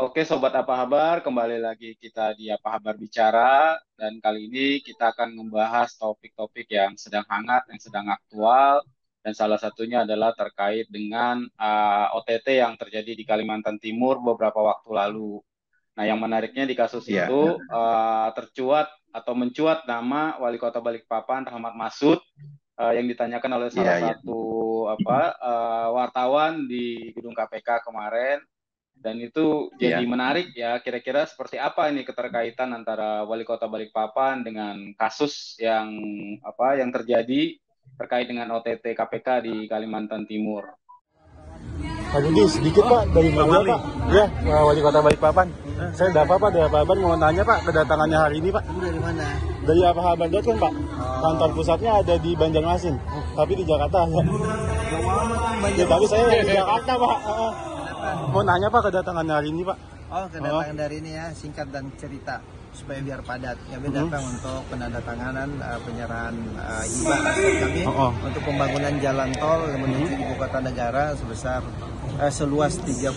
Oke Sobat Apa Kabar, kembali lagi kita di Apa Kabar Bicara dan kali ini kita akan membahas topik-topik yang sedang hangat, yang sedang aktual dan salah satunya adalah terkait dengan OTT yang terjadi di Kalimantan Timur beberapa waktu lalu. Nah, yang menariknya di kasus Iya, itu tercuat atau mencuat nama Wali Kota Balikpapan Rahmat Masud yang ditanyakan oleh iya, salah iya. satu wartawan di gedung KPK kemarin dan itu jadi Iya. menarik ya, kira-kira seperti apa ini keterkaitan antara Wali Kota Balikpapan dengan kasus yang terjadi terkait dengan OTT KPK di Kalimantan Timur. Pak Budi, sedikit Pak dari Pak media Wali. Pak. Ya, Wali Kota Balikpapan. Saya dari apa kabar mau tanya Pak kedatangannya hari ini Pak. Dari mana? Dari apa kabar kan Pak. Kantor pusatnya ada di Banjarmasin, tapi di Jakarta ya. Ya, tapi saya di Jakarta Pak. Mau nanya Pak kedatangannya hari ini Pak. Oh, kedatangan dari ini ya, singkat dan cerita supaya biar padat. Kami datang untuk penandatanganan penyerahan hibah aset kami untuk pembangunan jalan tol menuju ibu kota negara sebesar seluas 31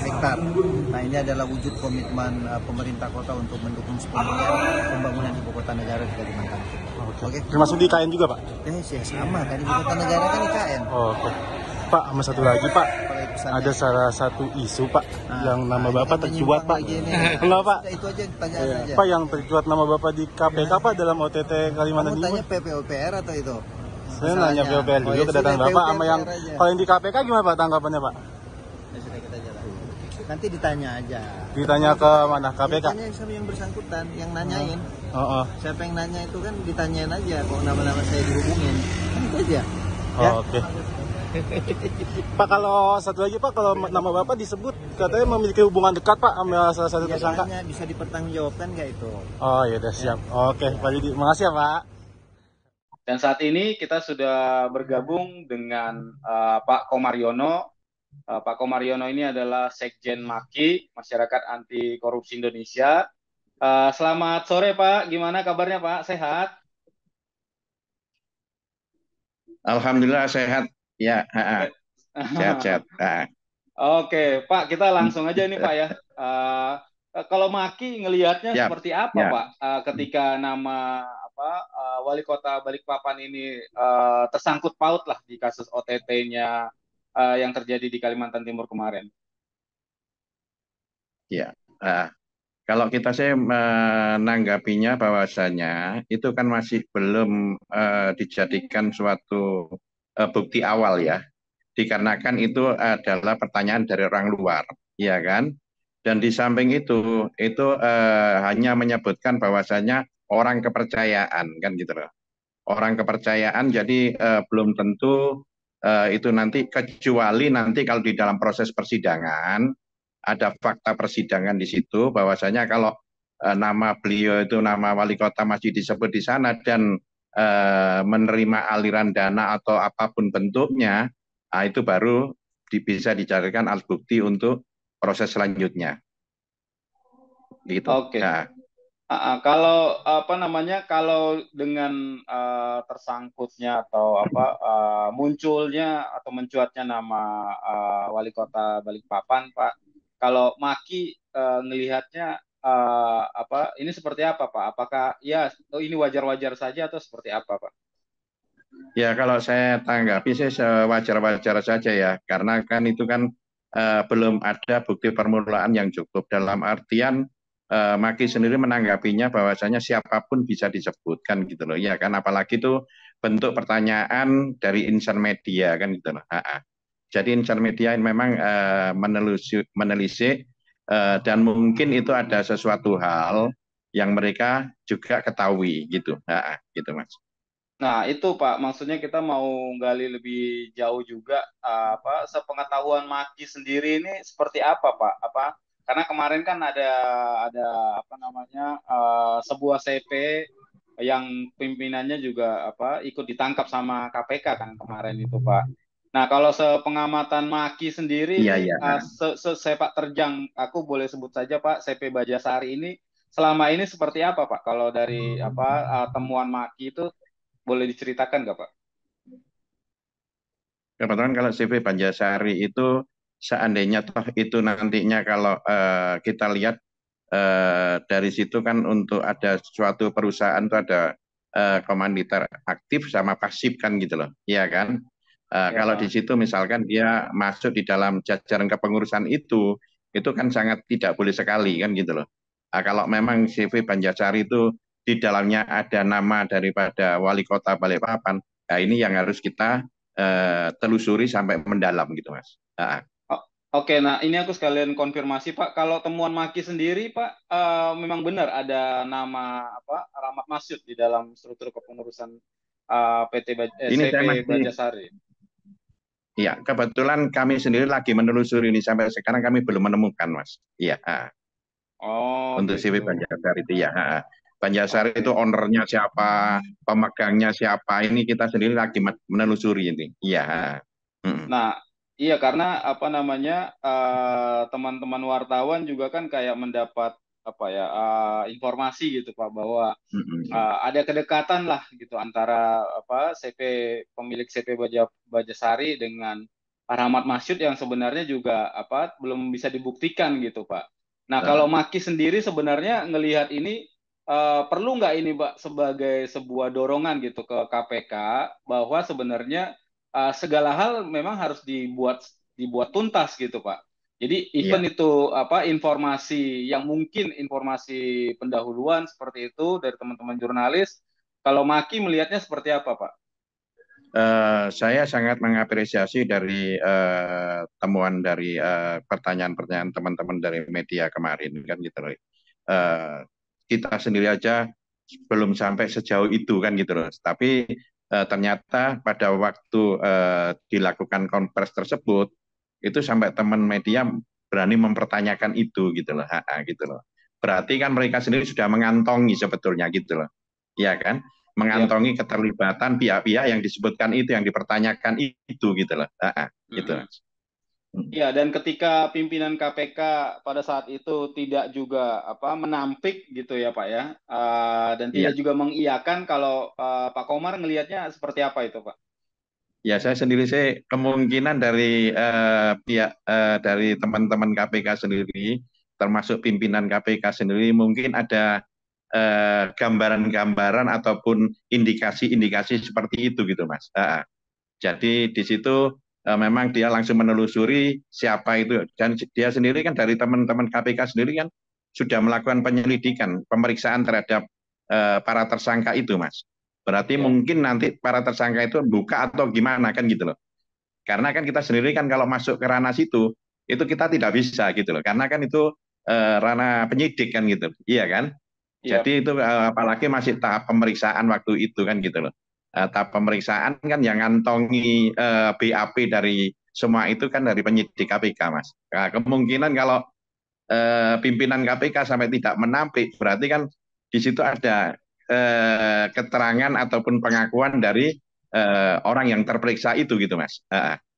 hektar. Nah, ini adalah wujud komitmen pemerintah kota untuk mendukung sepenuhnya pembangunan ibu kota negara di Kalimantan Timur. Oke. Termasuk di IKN juga Pak. Ya sama kan ibu kota negara kan IKN. Oke. Pak, sama satu lagi Pak. Ada salah satu isu Pak yang nama Bapak tercuat Pak. Enggak Pak. Itu aja pertanyaan aja. Pak, yang tercuat nama Bapak di KPK Pak dalam OTT Kalimantan Kamu Timur. tanya PPOPR atau itu? Saya nanya PPR dulu kedatangan Bapak sama yang kalau yang di KPK gimana Pak tanggapannya Pak? Ya sudah kita jalan. Nanti ditanya aja. Ditanya ke mana? KPK? Ditanya sama yang bersangkutan, yang nanyain. Siapa Siapa yang nanya itu kan ditanyain aja kok nama-nama saya dihubungin. Kan itu aja. Ya? Oke. Pak, kalau satu lagi Pak, kalau nama Bapak disebut katanya memiliki hubungan dekat Pak sama salah satu tersangka. Ya, bisa dipertanggungjawabkan nggak itu? Oh iya, udah siap. Oke, Pak Didi, makasih ya Pak. Dan saat ini kita sudah bergabung dengan Pak Komaryono. Pak Komaryono ini adalah Sekjen MAKI, Masyarakat Anti Korupsi Indonesia. Selamat sore Pak, gimana kabarnya Pak? Sehat? Alhamdulillah sehat. Ya, sehat-sehat. Oke, Pak, kita langsung aja nih Pak ya. Kalau Maki ngelihatnya Ya, seperti apa ya. Pak ketika nama Wali Kota Balikpapan ini tersangkut paut lah di kasus OTT-nya yang terjadi di Kalimantan Timur kemarin? Ya. Kalau kita saya menanggapinya bahwasanya itu kan masih belum dijadikan suatu bukti awal ya. Dikarenakan itu adalah pertanyaan dari orang luar, ya kan? Dan di samping itu hanya menyebutkan bahwasanya orang kepercayaan kan gitu loh. Orang kepercayaan jadi belum tentu itu nanti kecuali nanti kalau di dalam proses persidangan ada fakta persidangan di situ bahwasanya kalau nama beliau itu nama wali kota masih disebut di sana dan menerima aliran dana atau apapun bentuknya, nah itu baru bisa dicarikan alat bukti untuk proses selanjutnya. Gitu. Oke. Nah, Kalau kalau dengan tersangkutnya atau munculnya atau mencuatnya nama Wali Kota Balikpapan, Pak, kalau Maki ngelihatnya ini seperti apa, Pak? Apakah ya ini wajar-wajar saja atau seperti apa, Pak? ya kalau saya tanggapi sih sewajar-wajar saja ya, karena kan itu kan belum ada bukti permulaan yang cukup dalam artian Maki sendiri menanggapinya bahwasanya siapapun bisa disebutkan gitu loh, ya kan apalagi itu bentuk pertanyaan dari insan media kan gitu loh. Jadi insan media ini memang menelisik dan mungkin itu ada sesuatu hal yang mereka juga ketahui gitu, gitu Mas. Nah, itu Pak, maksudnya kita mau gali lebih jauh juga sepengetahuan Maki sendiri ini seperti apa, Pak? Karena kemarin kan ada sebuah CP yang pimpinannya juga ikut ditangkap sama KPK kan kemarin itu, Pak. Nah, kalau sepengamatan Maki sendiri Iya, ini iya. sepak terjang, aku boleh sebut saja Pak, CP Bajasari ini selama ini seperti apa, Pak? Kalau dari temuan Maki itu boleh diceritakan nggak, Pak? Kebetulan kalau CV Banjarsari itu seandainya toh itu nantinya kalau kita lihat dari situ kan untuk ada suatu perusahaan itu ada komanditer aktif sama pasif kan gitu loh, iya kan? Kalau di Ya. situ misalkan dia masuk di dalam jajaran kepengurusan itu kan sangat tidak boleh sekali kan gitu loh. Kalau memang CV Banjarsari itu di dalamnya ada nama daripada wali kota Balikpapan, nah ini yang harus kita telusuri sampai mendalam gitu Mas. O- Oke, nah ini aku sekalian konfirmasi Pak, kalau temuan Maki sendiri Pak, memang benar ada nama apa Rahmat Masyud di dalam struktur kepengurusan Ini saya CV masih, Bajasari. ya kebetulan kami sendiri lagi menelusuri ini sampai sekarang kami belum menemukan Mas. Iya, Oh untuk CV gitu. Banjarsari itu ya. Banjarsari itu Oke. ownernya siapa, pemegangnya siapa, ini kita sendiri lagi menelusuri ini. Iya. Mm. Nah, iya karena apa namanya teman-teman wartawan juga kan kayak mendapat apa ya informasi gitu Pak bahwa Mm-mm. ada kedekatan lah gitu antara apa pemilik CV Bajasari dengan Rahmat Masyud yang sebenarnya juga apa belum bisa dibuktikan gitu Pak. Nah kalau Nah, Maki sendiri sebenarnya ngelihat ini perlu nggak ini Pak sebagai sebuah dorongan gitu ke KPK bahwa sebenarnya segala hal memang harus dibuat tuntas gitu Pak. Jadi iya. event itu apa informasi yang mungkin informasi pendahuluan seperti itu dari teman-teman jurnalis, kalau Maki melihatnya seperti apa, Pak? Saya sangat mengapresiasi dari temuan dari pertanyaan-pertanyaan teman-teman dari media kemarin kan gitu loh. Eh, kita sendiri aja belum sampai sejauh itu kan gitu loh. Tapi ternyata pada waktu dilakukan konferensi tersebut itu sampai teman media berani mempertanyakan itu gitu loh, gitu loh. Berarti kan mereka sendiri sudah mengantongi sebetulnya gitu loh, iya kan? Ya. Mengantongi keterlibatan pihak-pihak yang disebutkan itu, yang dipertanyakan itu gitu loh, gitu. Mm-mm. Ya, dan ketika pimpinan KPK pada saat itu tidak juga apa menampik gitu ya, Pak ya, dan Iya. tidak juga mengiyakan kalau Pak Komar ngelihatnya seperti apa itu, Pak? Ya, saya sendiri sih kemungkinan dari pihak dari teman-teman KPK sendiri, termasuk pimpinan KPK sendiri, mungkin ada gambaran-gambaran ataupun indikasi-indikasi seperti itu gitu, Mas. Jadi di situ memang dia langsung menelusuri siapa itu, dan dia sendiri kan dari teman-teman KPK sendiri kan sudah melakukan penyelidikan, pemeriksaan terhadap para tersangka itu, Mas. Berarti Ya, mungkin nanti para tersangka itu buka atau gimana kan gitu loh. Karena kan kita sendiri kan kalau masuk ke ranah situ itu kita tidak bisa gitu loh. Karena kan itu ranah penyidik kan gitu. Iya kan? ya, Jadi itu apalagi masih tahap pemeriksaan waktu itu kan gitu loh. Tahap pemeriksaan kan yang ngantongi BAP dari semua itu kan dari penyidik KPK, Mas. Nah, kemungkinan kalau pimpinan KPK sampai tidak menampik, berarti kan di situ ada keterangan ataupun pengakuan dari orang yang terperiksa itu gitu, Mas.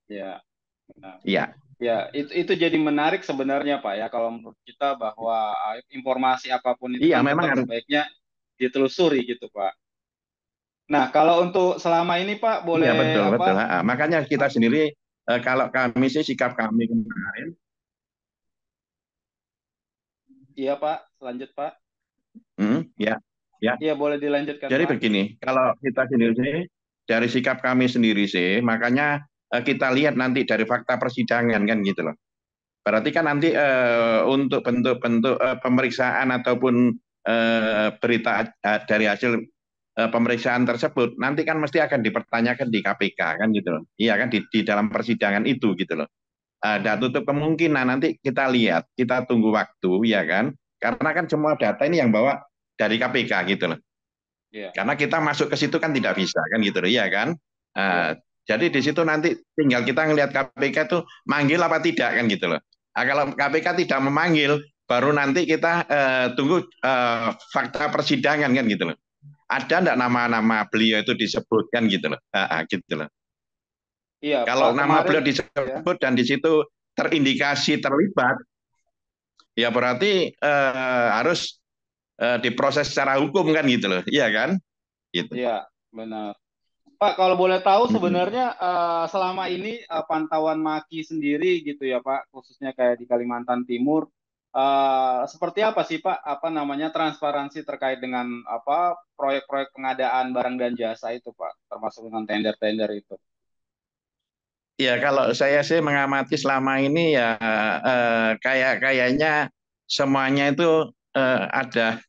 ya. Benar. Iya, Ya, itu jadi menarik sebenarnya Pak ya kalau menurut kita bahwa informasi apapun itu iya kan memang tetap harus. sebaiknya ditelusuri gitu Pak. Nah, kalau untuk selama ini Pak Iya boleh betul apa? betul. Makanya kita sendiri kalau kami sih sikap kami kemarin, Iya Pak, lanjut Pak. ya ya. Iya boleh dilanjutkan Jadi Pak. begini, kalau kita sendiri sih, dari sikap kami sendiri sih, makanya kita lihat nanti dari fakta persidangan kan gitu loh. Berarti kan nanti untuk bentuk-bentuk pemeriksaan ataupun berita dari hasil pemeriksaan tersebut, nanti kan mesti akan dipertanyakan di KPK kan gitu loh. Iya kan di dalam persidangan itu gitu loh. Ada tutup kemungkinan nanti kita lihat, kita tunggu waktu ya kan. Karena kan semua data ini yang bawa dari KPK gitu loh. Iya, Karena kita masuk ke situ kan tidak bisa kan gitu loh, iya kan? iya, Nah, jadi di situ nanti tinggal kita ngelihat KPK itu manggil apa tidak kan gitu loh. Nah, kalau KPK tidak memanggil, baru nanti kita tunggu fakta persidangan kan gitu loh. Ada enggak nama-nama beliau itu disebutkan gitu loh. Gitu loh. iya Kalau Pak nama kemarin beliau ya, disebut dan di situ terindikasi terlibat, ya berarti harus diproses secara hukum kan gitu loh. Iya kan? Gitu. iya benar. Pak, kalau boleh tahu Mm-mm. sebenarnya selama ini pantauan Maki sendiri gitu ya Pak, khususnya kayak di Kalimantan Timur, seperti apa sih Pak, apa namanya transparansi terkait dengan apa proyek-proyek pengadaan barang dan jasa itu Pak, termasuk dengan tender-tender itu. Ya kalau saya sih mengamati selama ini ya kayaknya semuanya itu ada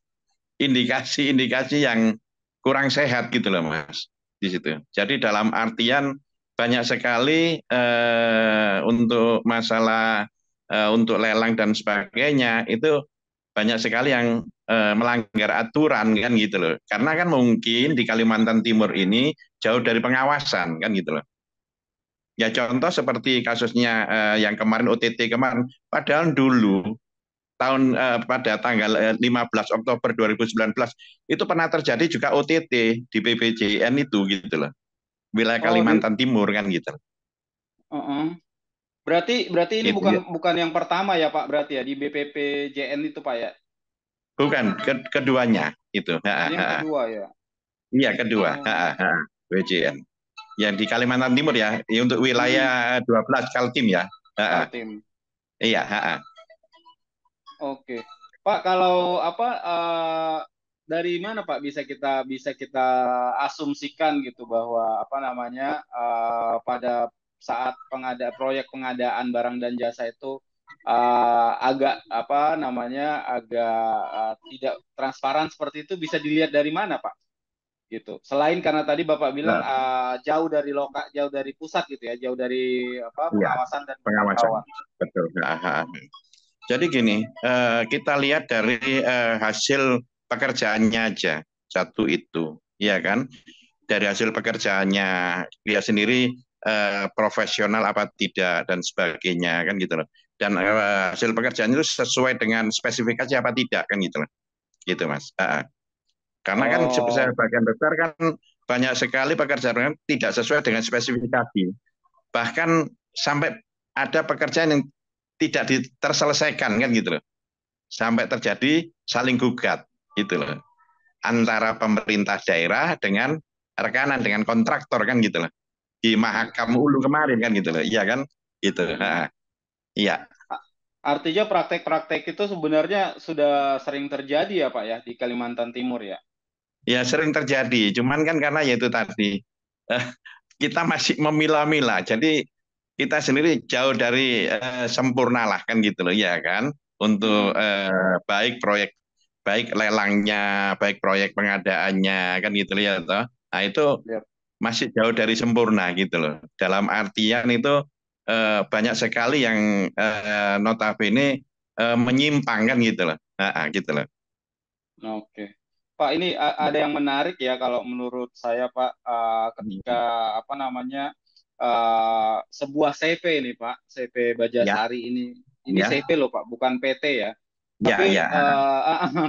indikasi-indikasi yang kurang sehat gitu loh Mas di situ. Jadi dalam artian banyak sekali untuk masalah untuk lelang dan sebagainya itu banyak sekali yang melanggar aturan kan gitu loh. Karena kan mungkin di Kalimantan Timur ini jauh dari pengawasan kan gitu loh. Ya contoh seperti kasusnya yang kemarin OTT kemarin, padahal dulu pada tanggal 15 Oktober 2019 itu pernah terjadi juga OTT di BPJN itu gitu loh, wilayah Oh, di, Kalimantan Timur kan gitu. uh-uh. Berarti ini Gitu bukan ya. bukan yang pertama ya Pak, berarti ya di BPPJN itu Pak ya. Bukan keduanya itu. Ini yang kedua ya. Iya kedua, Oh. BPJN. Yang di Kalimantan Timur ya, untuk Mm-mm. wilayah 12 Kaltim ya. Ha, ha. Kaltim. Iya, Oke, Pak, kalau apa dari mana Pak bisa kita asumsikan gitu bahwa apa namanya pada saat proyek pengadaan barang dan jasa itu agak apa namanya tidak transparan seperti itu bisa dilihat dari mana Pak? Gitu. Selain karena tadi Bapak bilang ha. jauh dari pusat gitu ya, jauh dari apa Iya, pengawasan dan pengawasan. pemantauan. Betul. Jadi gini, kita lihat dari hasil pekerjaannya aja, satu itu, ya kan? Dari hasil pekerjaannya dia sendiri profesional apa tidak dan sebagainya kan gitu loh. Dan hasil pekerjaan itu sesuai dengan spesifikasi apa tidak kan gitu loh. Gitu Mas. Karena kan Oh, sebagian besar kan banyak sekali pekerjaan yang tidak sesuai dengan spesifikasi. Bahkan sampai ada pekerjaan yang tidak terselesaikan kan gitu loh, sampai terjadi saling gugat gitu loh antara pemerintah daerah dengan rekanan dengan kontraktor kan gitu loh di Mahakam gitu. Ulu kemarin kan gitu loh, iya kan gitu. Mm-mm. Iya, Artinya praktek-praktek itu sebenarnya sudah sering terjadi ya Pak ya di Kalimantan Timur ya. ya sering terjadi cuman kan karena ya itu tadi eh, kita masih memilah-milah jadi kita sendiri jauh dari sempurna lah kan gitu loh ya kan untuk Mm-mm. baik proyek baik lelangnya baik proyek pengadaannya kan gitu loh ya toh. Nah itu Lihat. masih jauh dari sempurna gitu loh. Dalam artian itu banyak sekali yang notabene menyimpang kan gitu loh. Gitu loh. Oke. Pak, ini ada yang menarik ya kalau menurut saya Pak, ketika apa namanya sebuah CV ini Pak, CV Ya, Bajasari ini ya, CV loh Pak, bukan PT ya. ya, Tapi ya,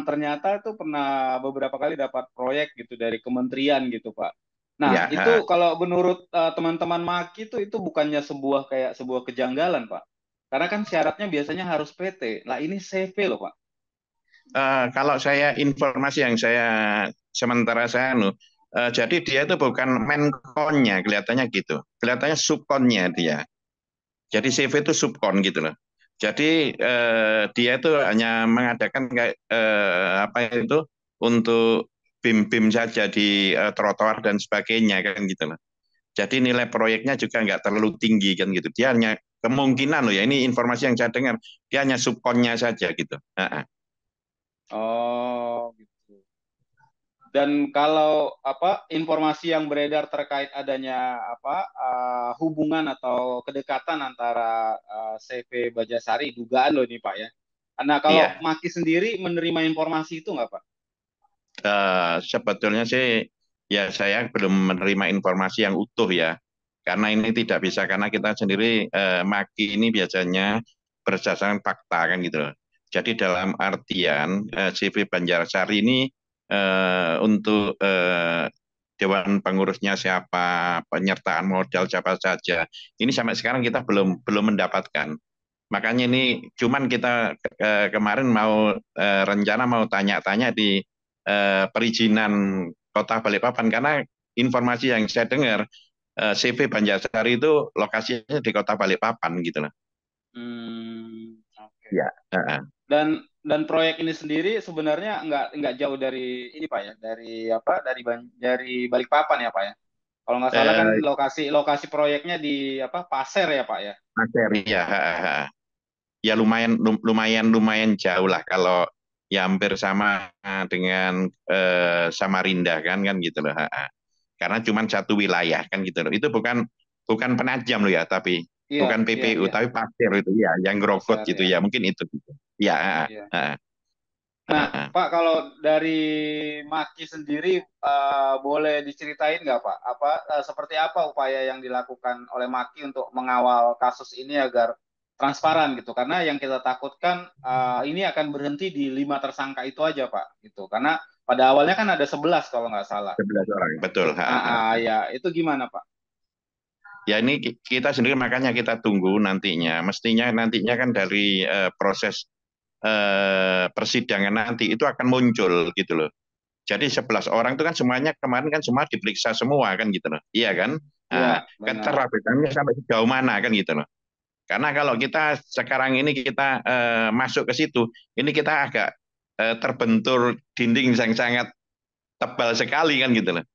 ternyata itu pernah beberapa kali dapat proyek gitu dari kementerian gitu Pak. Nah, ya. itu kalau menurut teman-teman Maki itu bukannya kayak sebuah kejanggalan Pak. Karena kan syaratnya biasanya harus PT. Lah ini CV loh Pak. Kalau saya informasi yang saya sementara saya jadi dia itu bukan menkonnya kelihatannya gitu. Kelihatannya subkonnya dia. Jadi CV itu subkon gitu loh. Jadi dia itu hanya mengadakan kayak apa itu untuk BIM-BIM saja di trotoar dan sebagainya kan gitu loh. Jadi nilai proyeknya juga nggak terlalu tinggi kan gitu. Dia hanya kemungkinan loh ya ini informasi yang saya dengar dia hanya subkonnya saja gitu. Oh, gitu. Dan kalau apa informasi yang beredar terkait adanya apa hubungan atau kedekatan antara CV Bajasari, dugaan loh ini Pak ya. Nah, kalau Iya, Maki sendiri menerima informasi itu nggak Pak? sebetulnya sih ya saya belum menerima informasi yang utuh ya. Karena ini tidak bisa karena kita sendiri maki ini biasanya berdasarkan fakta kan gitu loh. Jadi dalam artian CV Banjarsari ini untuk dewan pengurusnya siapa, penyertaan modal siapa saja. Ini sampai sekarang kita belum belum mendapatkan. Makanya ini cuman kita kemarin mau rencana mau tanya-tanya di perizinan Kota Balikpapan karena informasi yang saya dengar, CV Banjarsari itu lokasinya di Kota Balikpapan gitu loh. Oke. Ya. Dan proyek ini sendiri sebenarnya nggak jauh dari ini Pak ya, dari Balikpapan ya Pak ya. Kalau nggak salah kan lokasi proyeknya di Pasir ya Pak ya. Pasir ya. Ya lumayan jauh lah kalau ya hampir sama dengan Samarinda kan gitu loh. Karena cuma satu wilayah kan gitu loh. Itu bukan Penajam loh ya, tapi Iya, bukan iya, PPU iya. tapi Pasir itu ya, yang Grogot Pasir gitu ya. ya, mungkin itu. Ya. Iya. Nah, Pak, kalau dari Maki sendiri boleh diceritain nggak Pak, seperti apa upaya yang dilakukan oleh Maki untuk mengawal kasus ini agar transparan gitu? Karena yang kita takutkan ini akan berhenti di 5 tersangka itu aja Pak, gitu. Karena pada awalnya kan ada 11 kalau nggak salah. 11 orang, betul. Ya, itu gimana Pak? Ya ini kita sendiri makanya kita tunggu nantinya. Mestinya nantinya kan dari proses persidangan nanti itu akan muncul gitu loh. Jadi 11 orang itu kan semuanya kemarin kan semua diperiksa semua kan gitu loh. Iya kan? Iya, Nah, benar. keterlibatan sampai sejauh mana kan gitu loh. Karena kalau kita sekarang ini kita masuk ke situ, ini kita agak terbentur dinding yang sangat tebal sekali kan gitu loh.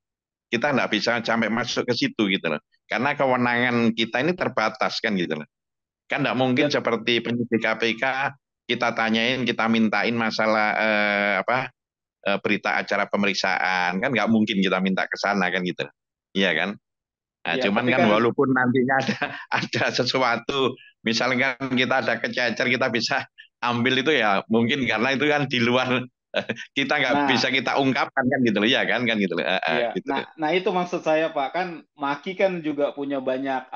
Kita nggak bisa sampai masuk ke situ gitu loh. Karena kewenangan kita ini terbatas kan gitu loh. Kan nggak mungkin Ya, seperti penyidik KPK kita tanyain, kita mintain masalah berita acara pemeriksaan kan nggak mungkin kita minta ke sana kan gitu, iya kan? Nah, ya, cuman tapi kan kan walaupun nantinya ada sesuatu, misalnya kita ada kececer kita bisa ambil itu ya mungkin karena itu kan di luar kita nggak bisa nah. kita ungkapkan kan gitu loh, ya kan gitu loh, Iya, gitu. nah itu maksud saya Pak, kan Maki kan juga punya banyak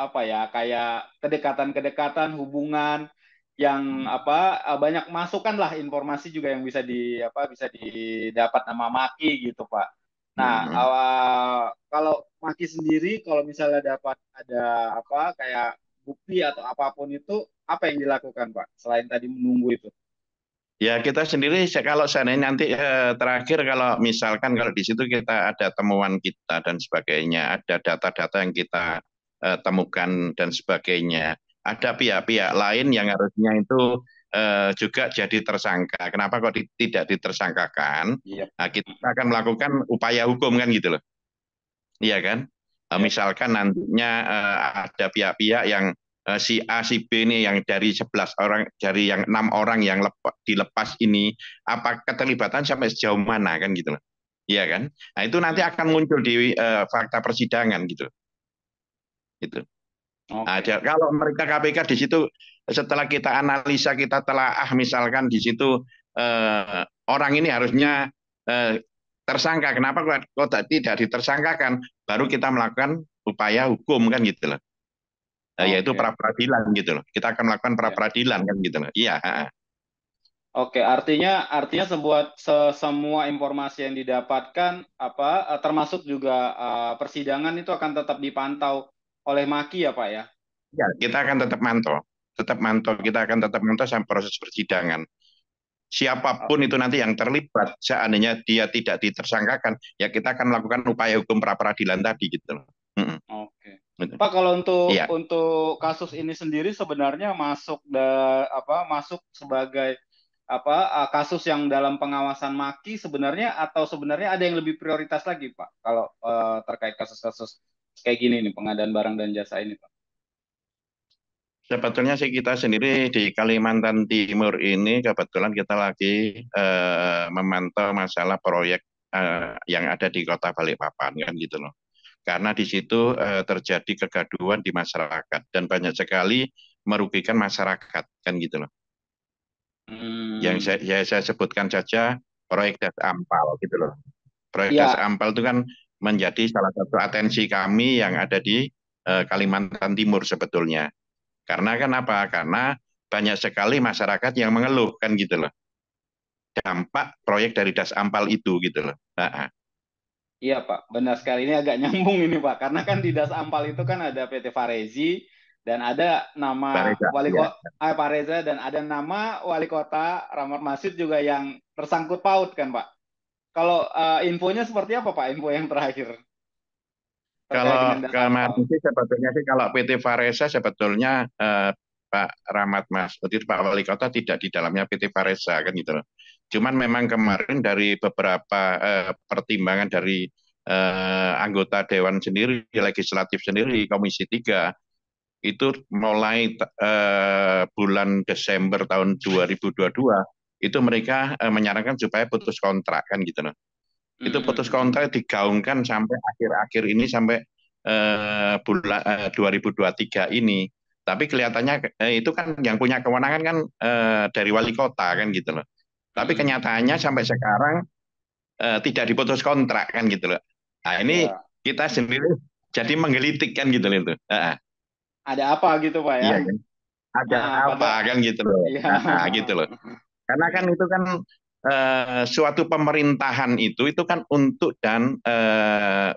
kayak kedekatan-kedekatan hubungan yang banyak masukan lah informasi juga yang bisa didapat nama Maki gitu Pak. Nah, Hmm. kalau Maki sendiri kalau misalnya dapat ada kayak bukti atau apapun itu apa yang dilakukan Pak selain tadi menunggu itu? Ya kita sendiri kalau seandainya nanti terakhir kalau misalkan kalau di situ kita ada temuan kita dan sebagainya, ada data-data yang kita temukan dan sebagainya, ada pihak-pihak lain yang harusnya itu juga jadi tersangka. Kenapa kok tidak ditersangkakan? Iya. Nah, kita akan melakukan upaya hukum kan gitu loh, iya kan? Iya, Pak. Misalkan nantinya ada pihak-pihak yang si A, si B ini yang dari 11 orang, dari yang 6 orang yang dilepas ini, apa keterlibatan sampai sejauh mana kan gitu loh. Iya kan? Nah itu nanti Hmm. akan muncul di fakta persidangan gitu. Gitu. Nah, Oke. kalau mereka KPK di situ setelah kita analisa, kita telaah misalkan di situ orang ini harusnya eh, tersangka, kenapa kok tidak ditersangkakan? Baru kita melakukan upaya hukum kan gitu loh. Yaitu Oke. pra peradilan gitu loh. Kita akan melakukan pra Ya. peradilan kan gitu loh. Iya. Oke, artinya semua informasi yang didapatkan termasuk juga persidangan itu akan tetap dipantau oleh Maki ya Pak ya. Ya, kita akan tetap mantau. Tetap mantau, kita akan tetap mantau sampai proses persidangan. O- Siapapun itu nanti yang terlibat, seandainya dia tidak ditersangkakan, ya kita akan melakukan upaya hukum pra peradilan tadi gitu loh. Oke. Gitu. Pak, kalau untuk Iya. kasus ini sendiri sebenarnya masuk sebagai kasus yang dalam pengawasan Maki sebenarnya atau sebenarnya ada yang lebih prioritas lagi Pak kalau terkait kasus-kasus kayak gini nih pengadaan barang dan jasa ini Pak. Sebetulnya sih kita sendiri di Kalimantan Timur ini kebetulan kita lagi memantau masalah proyek yang ada di Kota Balikpapan kan gitu loh. Karena di situ terjadi kegaduhan di masyarakat dan banyak sekali merugikan masyarakat kan gitu loh. Yang Hmm. saya sebutkan saja proyek Das Ampal gitu loh. Proyek Das Ya, Ampal itu kan menjadi salah satu atensi kami yang ada di Kalimantan Timur sebetulnya. Karena kan apa? Karena banyak sekali masyarakat yang mengeluh kan gitu loh. Dampak proyek dari Das Ampal itu gitu loh. iya Pak, benar sekali ini agak nyambung ini Pak, karena kan di Das Ampal itu kan ada PT Farezi dan ada Pak nama Reza, wali ya. kota Pak Reza dan ada nama wali kota Ramad Masyid juga yang tersangkut paut kan Pak. Kalau infonya seperti apa Pak? Info yang terakhir. terkait dengan Kalau Dalantal. kemarin sih sebetulnya sih kalau PT Faresa sebetulnya Pak Rahmat Mas, berarti Pak Wali Kota tidak di dalamnya PT Faresa kan gitu loh. Cuman memang kemarin dari beberapa pertimbangan dari anggota Dewan sendiri, legislatif sendiri, Komisi 3 itu mulai bulan Desember tahun 2022 itu mereka menyarankan supaya putus kontrak kan gitu loh. Itu putus kontrak digaungkan sampai akhir-akhir ini sampai bulan 2023 ini. Tapi kelihatannya itu kan yang punya kewenangan kan dari wali kota kan gitu loh. Tapi kenyataannya sampai sekarang tidak diputus kontrak kan gitu loh. Nah ini Ya. kita sendiri jadi menggelitik kan gitu loh itu. Ada apa gitu Pak ya? Iya kan. Ada apa kan gitu loh. Iya. Gitu loh. Karena kan itu kan suatu pemerintahan itu kan untuk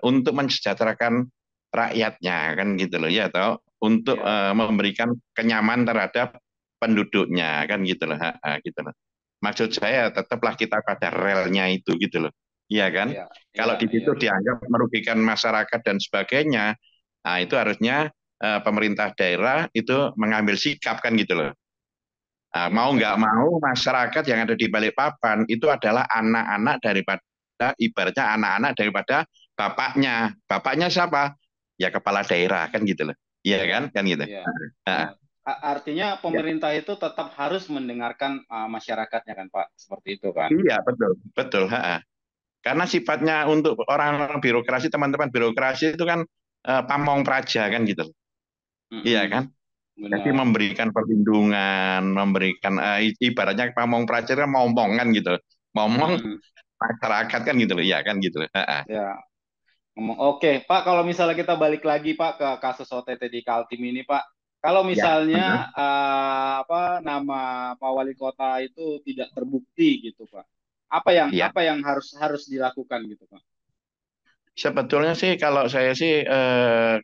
untuk mensejahterakan rakyatnya kan gitu loh ya atau untuk memberikan kenyaman terhadap penduduknya kan gitu loh. Gitu loh. Maksud saya tetaplah kita pada relnya itu gitu loh. Iya kan? Iya, Kalau di situ dianggap merugikan masyarakat dan sebagainya, nah itu harusnya pemerintah daerah itu mengambil sikap kan gitu loh. Nah, mau nggak mau masyarakat yang ada di Balikpapan itu adalah anak-anak daripada ibaratnya anak-anak daripada bapaknya. Bapaknya siapa? Ya kepala daerah kan gitu loh. Iya kan? Kan gitu. Iya. Nah, Artinya ya. pemerintah itu tetap harus mendengarkan masyarakatnya kan Pak, seperti itu kan? Iya betul, betul. Karena sifatnya untuk orang-orang birokrasi, teman-teman birokrasi itu kan pamong praja kan gitu. Iya kan? Jadi Benar. memberikan perlindungan, memberikan ibaratnya pamong praja kan ngomong kan gitu. Ngomong masyarakat kan gitu loh, iya kan gitu loh. Ya. Oke, Pak, kalau misalnya kita balik lagi Pak ke kasus OTT di Kaltim ini Pak, kalau Ya, misalnya nama Pak Wali Kota itu tidak terbukti gitu Pak, iya. apa yang harus harus dilakukan gitu Pak? Sebetulnya sih kalau saya sih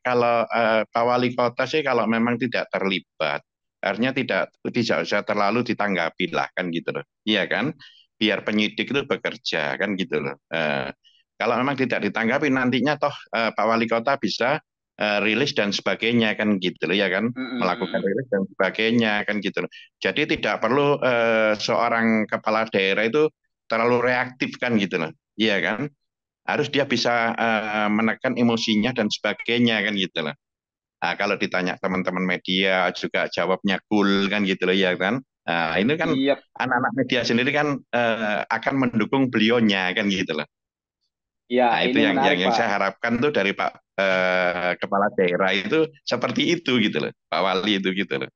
kalau Pak Wali Kota sih kalau memang tidak terlibat, artinya tidak usah terlalu ditanggapi lah kan gitu loh. Iya kan? Biar penyidik itu bekerja kan gitu loh. Kalau memang tidak ditanggapi nantinya toh Pak Wali Kota bisa rilis dan sebagainya kan gitu loh ya kan, melakukan rilis dan sebagainya kan gitu loh. Jadi tidak perlu seorang kepala daerah itu terlalu reaktif kan gitu loh. Iya kan? Harus dia bisa menekan emosinya dan sebagainya kan gitu loh. Nah, kalau ditanya teman-teman media juga jawabnya cool kan gitu loh ya kan. Nah, ini kan Iya, anak-anak media sendiri kan akan mendukung beliaunya kan gitu loh. ya Nah, itu ini yang menarik yang Pak. saya harapkan tuh dari Pak Kepala Daerah itu seperti itu gitu loh. Pak Wali itu gitu loh.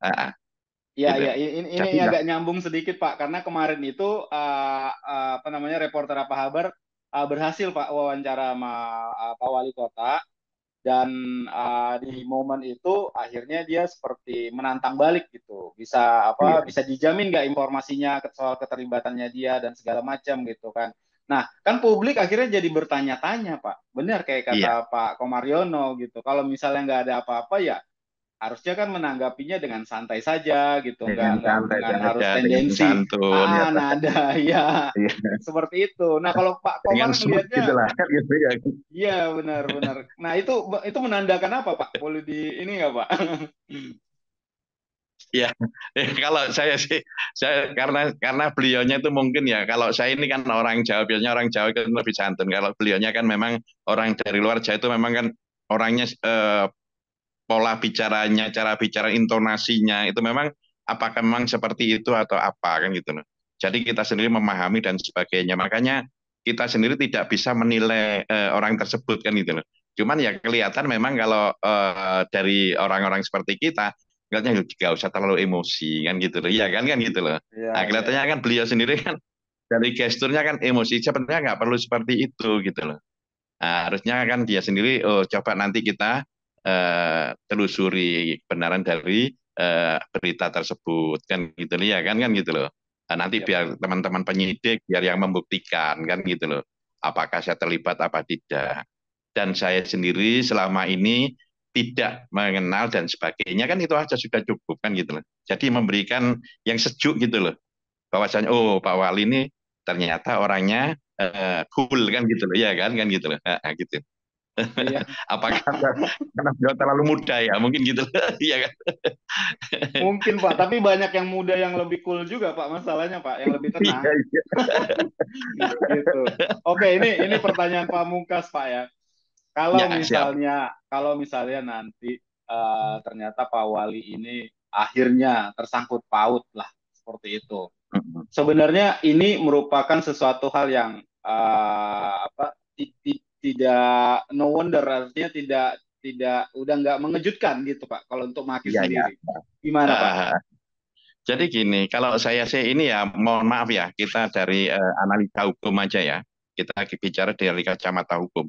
Iya, Gitu. iya, Jadi ini ya, agak nyambung sedikit Pak, karena kemarin itu apa namanya reporter apa kabar berhasil Pak wawancara sama Pak Wali Kota dan di momen itu akhirnya dia seperti menantang balik gitu, bisa iya, bisa dijamin nggak informasinya soal keterlibatannya dia dan segala macam gitu kan. Nah, kan publik akhirnya jadi bertanya-tanya Pak, benar kayak iya. kata Pak Komaryono gitu, kalau misalnya nggak ada apa-apa ya harusnya kan menanggapinya dengan santai saja gitu, Dengan nggak santai dengan harus saja, dengan tendensi santun ya. nada ya Iya. seperti itu. Nah kalau Pak Dengan Komar smooth gitu ngelihatnya, lah kan gitu ya. iya benar-benar. Nah itu menandakan apa Pak? Boleh di ini nggak Pak? Ya, kalau saya sih, saya karena beliaunya itu mungkin ya, kalau saya ini kan orang Jawa, biasanya orang Jawa kan lebih santun. Kalau beliaunya kan memang orang dari luar Jawa itu memang kan orangnya pola bicaranya, cara bicara, intonasinya itu memang apakah memang seperti itu atau apa kan gitu loh. Jadi kita sendiri memahami dan sebagainya. Makanya kita sendiri tidak bisa menilai orang tersebut kan gitu loh. Cuman ya kelihatan memang kalau dari orang-orang seperti kita, kelihatannya nggak usah terlalu emosi kan gitu loh. Iya kan gitu loh. Iya Nah iya. kelihatannya kan beliau sendiri kan dari gesturnya kan emosi. Sebenarnya nggak perlu seperti itu gitu loh. Nah, harusnya kan dia sendiri, oh coba nanti kita telusuri kebenaran dari berita tersebut kan gitu loh ya kan gitu loh. Nah, nanti Iya biar teman-teman penyidik biar yang membuktikan kan gitu loh. Apakah saya terlibat apa tidak. Dan saya sendiri selama ini tidak mengenal dan sebagainya kan itu aja sudah cukup kan gitu loh. Jadi memberikan yang sejuk gitu loh. Bahwasanya oh Pak Wali ini ternyata orangnya cool kan gitu loh ya kan gitu loh. Gitu. Iya. Apakah karena beliau terlalu muda ya? Mungkin gitu. Iya kan? Mungkin Pak, tapi banyak yang muda yang lebih cool juga Pak, masalahnya Pak, yang lebih Iya, tenang iya. gitu. Oke, ini pertanyaan pamungkas Pak ya. Ya, siap. Kalau misalnya nanti ternyata Pak Wali ini akhirnya tersangkut paut lah seperti itu. Mm-mm. Sebenarnya ini merupakan sesuatu hal yang tidak, no wonder, artinya tidak udah nggak mengejutkan gitu Pak kalau untuk Maki Iya, iya. sendiri. Gimana Pak? Ah, jadi gini, kalau saya sih ini ya, mohon maaf ya, kita dari analisa hukum aja ya. Kita bicara dari kacamata hukum.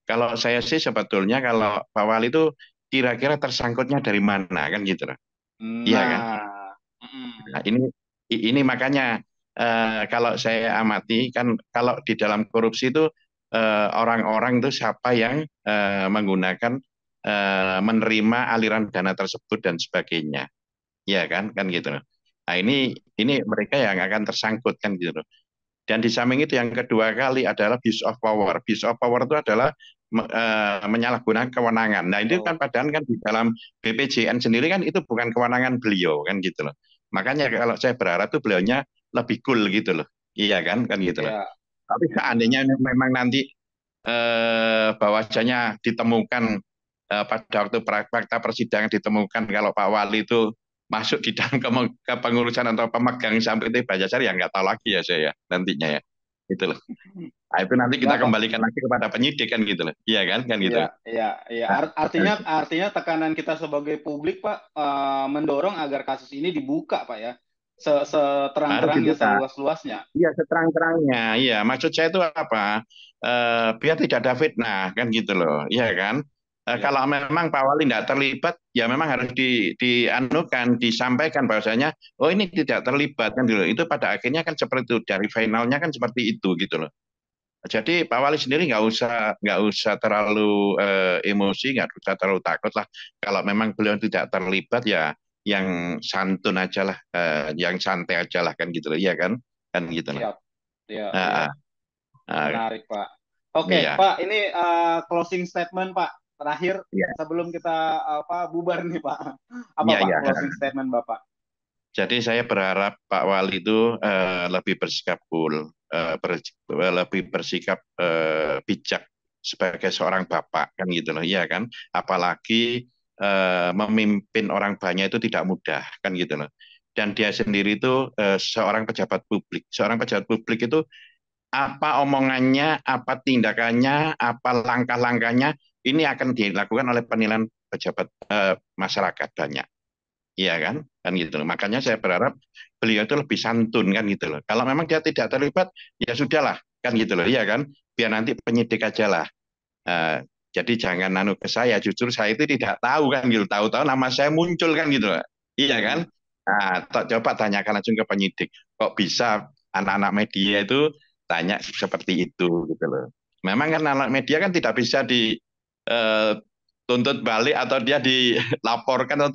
Kalau saya sih sebetulnya kalau Pak Wali itu kira-kira tersangkutnya dari mana kan gitu loh. Iya kan? Nah, Nah, ini makanya kalau saya amati kan kalau di dalam korupsi itu orang-orang itu siapa yang menggunakan menerima aliran dana tersebut dan sebagainya. Iya kan? Kan gitu loh. Nah, ini mereka yang akan tersangkut kan gitu loh. Dan di samping itu yang kedua kali adalah abuse of power. Abuse of power itu adalah menyalahgunakan kewenangan. Nah, itu kan oh, padahal kan di dalam BPJN sendiri kan itu bukan kewenangan beliau kan gitu loh. Makanya kalau saya berharap tuh beliaunya lebih cool gitu loh. Iya kan gitu loh. ya, Tapi seandainya memang nanti bahwasanya ditemukan pada waktu fakta persidangan ditemukan kalau Pak Wali itu masuk di dalam kepengurusan atau pemegang saham PT Bajasar ya nggak tahu lagi ya saya ya, nantinya ya itu loh. Nah, itu nanti kita nggak kok. kembalikan lagi kepada penyidik kan gitu loh. Iya kan gitu Iya, loh. iya, iya. Nah, Artinya tekanan kita sebagai publik, Pak, mendorong agar kasus ini dibuka, Pak ya, harus seterang-terangnya, dibuka. seluas-luasnya. Iya seterang-terangnya. Iya maksud saya itu apa? Biar tidak ada fitnah kan gitu loh. Iya kan? Iya, Kalau memang Pak Wali tidak terlibat, ya memang harus dianukan, disampaikan bahwasanya, oh ini tidak terlibat kan gitu. Itu pada akhirnya kan seperti itu. Dari finalnya kan seperti itu gitu loh. Jadi Pak Wali sendiri nggak usah terlalu emosi, nggak usah terlalu takut lah. Kalau memang beliau tidak terlibat ya yang santun aja lah, yang santai aja lah kan gitu loh. Iya kan gitu loh. siap. Iya, iya. Ah, ah, ah, Menarik, Pak. Oke, iya, Pak, ini closing statement, Pak. Terakhir, iya, sebelum kita bubar nih, Pak. Apa, iya, Pak, iya. closing statement Bapak? Jadi saya berharap Pak Wali itu lebih bersikap cool, lebih bersikap bijak sebagai seorang bapak kan gitu loh, iya kan. Apalagi memimpin orang banyak itu tidak mudah kan gitu loh. Dan dia sendiri itu seorang pejabat publik. Seorang pejabat publik itu apa omongannya, apa tindakannya, apa langkah-langkahnya ini akan dilakukan oleh penilaian pejabat masyarakat banyak. Iya kan gitu loh. Makanya saya berharap beliau itu lebih santun kan gitu loh. Kalau memang dia tidak terlibat, ya sudahlah kan gitu loh. Iya kan, biar nanti penyidik aja lah. Eh, jadi jangan nanu ke saya. Justru saya itu tidak tahu kan gitu. Tahu-tahu nama saya muncul kan gitu loh. Iya kan. Hmm. Nah, coba tanyakan langsung ke penyidik. Kok bisa anak-anak media itu tanya seperti itu gitu loh. Memang kan anak media kan tidak bisa di eh, tuntut balik atau dia dilaporkan atau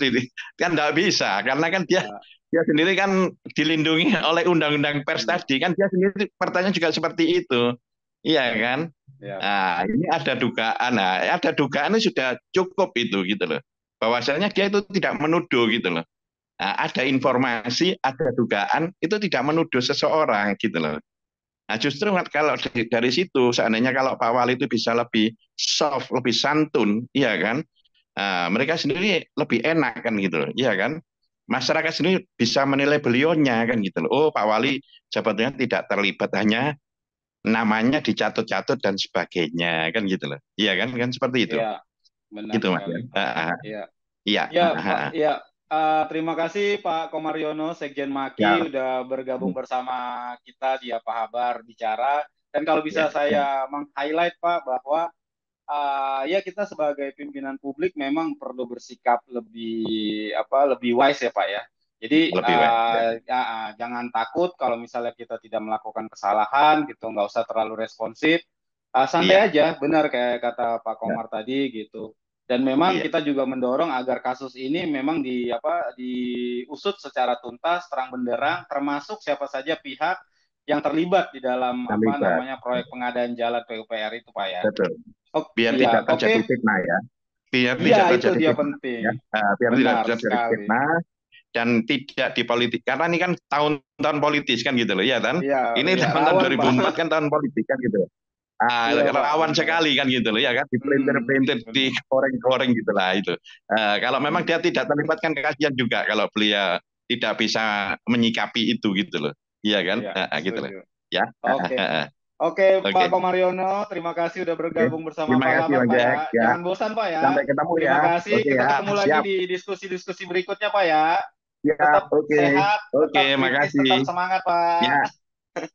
kan nggak bisa karena kan dia Ya, dia sendiri kan dilindungi oleh undang-undang pers hmm, tadi kan dia sendiri pertanyaan juga seperti itu iya kan. ya, Nah ini ada dugaan ini sudah cukup itu gitu loh bahwasanya dia itu tidak menuduh gitu loh. Nah, ada informasi ada dugaan itu tidak menuduh seseorang gitu loh. Nah, justru kalau dari situ, seandainya kalau Pak Wali itu bisa lebih soft, lebih santun, iya kan? Nah, mereka sendiri lebih enak kan gitu loh, iya kan? Masyarakat sendiri bisa menilai beliaunya kan gitu loh. Oh, Pak Wali sebetulnya tidak terlibat, hanya namanya dicatut-catut dan sebagainya kan gitu loh. Iya kan seperti itu. ya, benar Gitu Mas sekali, ya. Pak. Ya. Iya. Ya, Pak. Ya, terima kasih Pak Komaryono, Sekjen Maki, Ya. udah bergabung bersama kita di Apa Kabar Bicara. Dan kalau bisa Ya. saya meng-highlight Pak bahwa ya kita sebagai pimpinan publik memang perlu bersikap lebih wise ya Pak ya. Jadi Lebih baik. Ya. jangan takut kalau misalnya kita tidak melakukan kesalahan gitu, nggak usah terlalu responsif. Santai Iya. aja, benar kayak kata Pak Ya. Komar tadi gitu. Dan memang Iya. kita juga mendorong agar kasus ini memang diusut secara tuntas, terang benderang, termasuk siapa saja pihak yang terlibat di dalam apa Terlibat. namanya proyek pengadaan jalan PUPR itu Pak ya. Betul. Oh, Biar iya, tidak oke. terjadi fitnah ya. Biar Iya, tidak itu terjadi dia fitnah. penting. Ya. Biar tidak Benar terjadi sekali. fitnah dan tidak dipolitik. Karena ini kan tahun-tahun politis kan gitu loh, ya kan? Iya, Ini iya, tahun-tahun rawan, 2004 kan tahun politik kan gitu. Iya, Pak, Rawan benar. sekali kan gitu loh, ya kan? Dipelintir-pelintir, benar. digoreng-goreng gitu lah itu. Kalau memang dia tidak terlibat kan kasihan juga kalau beliau tidak bisa menyikapi itu gitu loh. Iya kan? Iya, Gitu loh. setuju. Ya. Oke. Oke, Oke. Pak Komaryono, terima kasih udah bergabung bersama Terima kasih, Parlamer, Bang Pak ya. Jack. Ya. Jangan bosan, Pak ya. Sampai ketemu Terima ya. kasih. Oke Kita ya. ketemu lagi Siap. di diskusi-diskusi berikutnya, Pak ya. Ya, Tetap oke. sehat, Oke, tetap kritis, makasih. tetap semangat, Pak. Ya.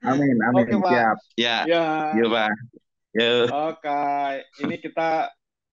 Amin, amin. Oke, Pak. Siap. Ya. Ya. Yuk, Pak. Yuk. Oke, ini kita